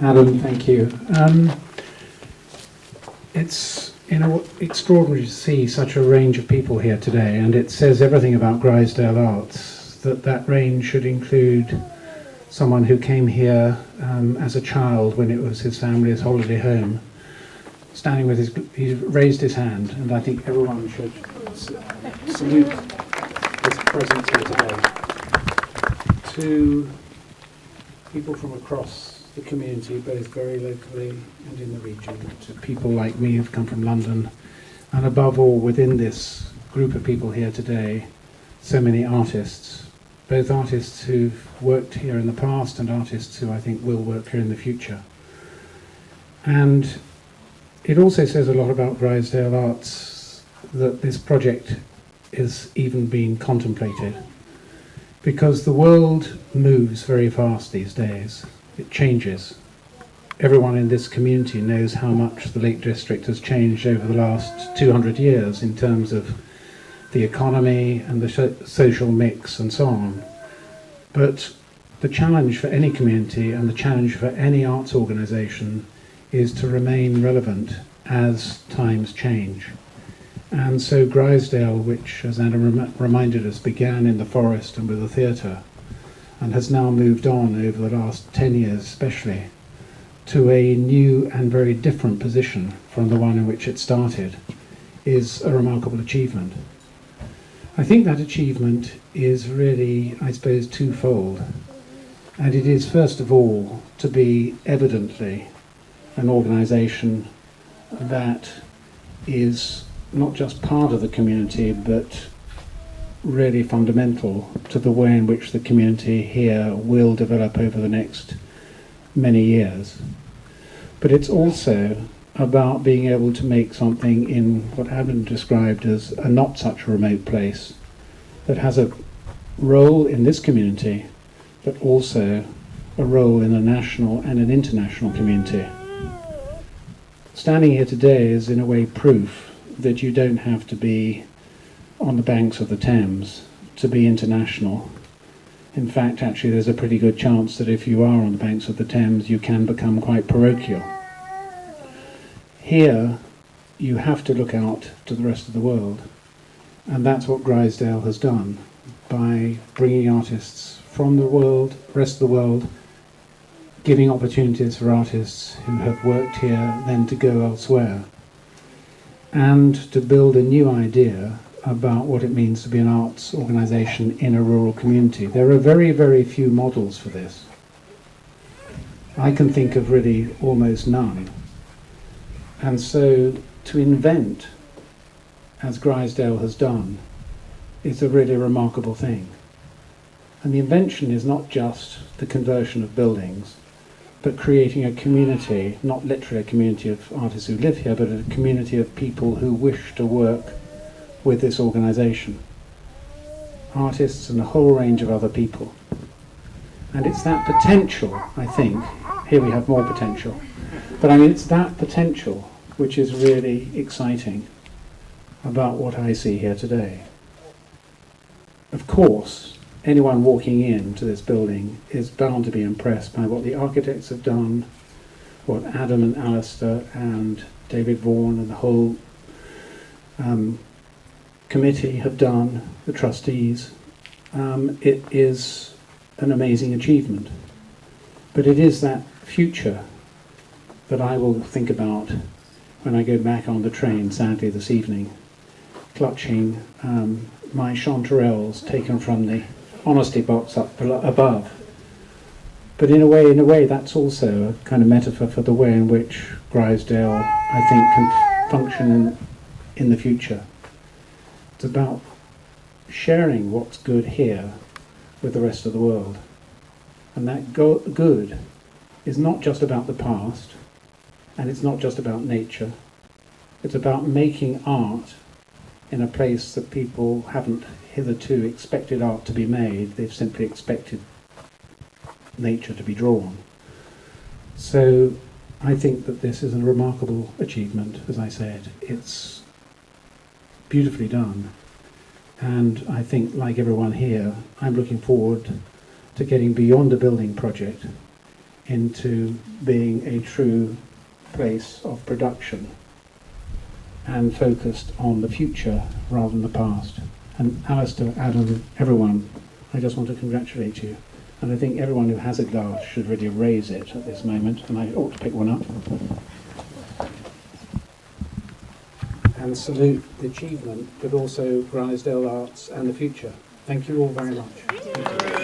Adam, thank you. It's extraordinary to see such a range of people here today, and it says everything about Grizedale Arts, that range should include someone who came here as a child when it was his family's holiday home, standing with he raised his hand, and I think everyone should salute his presence here today. To people from across the community, both very locally and in the region, to people like me who've come from London, and above all, within this group of people here today, so many artists, both artists who've worked here in the past and artists who I think will work here in the future. And it also says a lot about Grizedale Arts that this project is even being contemplated, because the world moves very fast these days. It changes. Everyone in this community knows how much the Lake District has changed over the last 200 years in terms of the economy and the social mix and so on. But the challenge for any community and the challenge for any arts organisation is to remain relevant as times change. And so Grizedale, which, as Anna reminded us, began in the forest and with a theatre, and has now moved on over the last 10 years especially to a new and very different position from the one in which it started, is a remarkable achievement. I think that achievement is really, I suppose, twofold. And it is, first of all, to be evidently an organisation that is not just part of the community, but really fundamental to the way in which the community here will develop over the next many years. But it's also about being able to make something in what Adam described as a not such a remote place that has a role in this community, but also a role in a national and an international community. Standing here today is in a way proof that you don't have to be on the banks of the Thames to be international. In fact, actually, there's a pretty good chance that if you are on the banks of the Thames, you can become quite parochial. Here, you have to look out to the rest of the world, and that's what Grizedale has done by bringing artists from the world, rest of the world, giving opportunities for artists who have worked here then to go elsewhere, and to build a new idea about what it means to be an arts organisation in a rural community. There are very, very few models for this. I can think of really almost none. And so to invent, as Grizedale has done, is a really remarkable thing. And the invention is not just the conversion of buildings, but creating a community, not literally a community of artists who live here, but a community of people who wish to work with this organisation. Artists and a whole range of other people. And it's that potential, I think, here we have more potential, but I mean it's that potential which is really exciting about what I see here today. Of course, anyone walking into this building is bound to be impressed by what the architects have done, what Adam and Alistair and David Vaughan and the whole committee have done, the trustees. It is an amazing achievement. But it is that future that I will think about when I go back on the train, sadly this evening, clutching my chanterelles taken from the honesty box up above. But in a way that's also a kind of metaphor for the way in which Grizedale, I think, can function in the future. It's about sharing what's good here with the rest of the world. And that good is not just about the past, and it's not just about nature. It's about making art in a place that people haven't hitherto expected art to be made. They've simply expected nature to be drawn. So I think that this is a remarkable achievement, as I said. It's beautifully done. And I think, like everyone here, I'm looking forward to getting beyond the building project into being a true place of production and focused on the future rather than the past. And Alistair, Adam, everyone, I just want to congratulate you. And I think everyone who has a glass should really raise it at this moment, and I ought to pick one up. And salute the achievement, but also Grizedale Arts and the future. Thank you all very much. Thank you.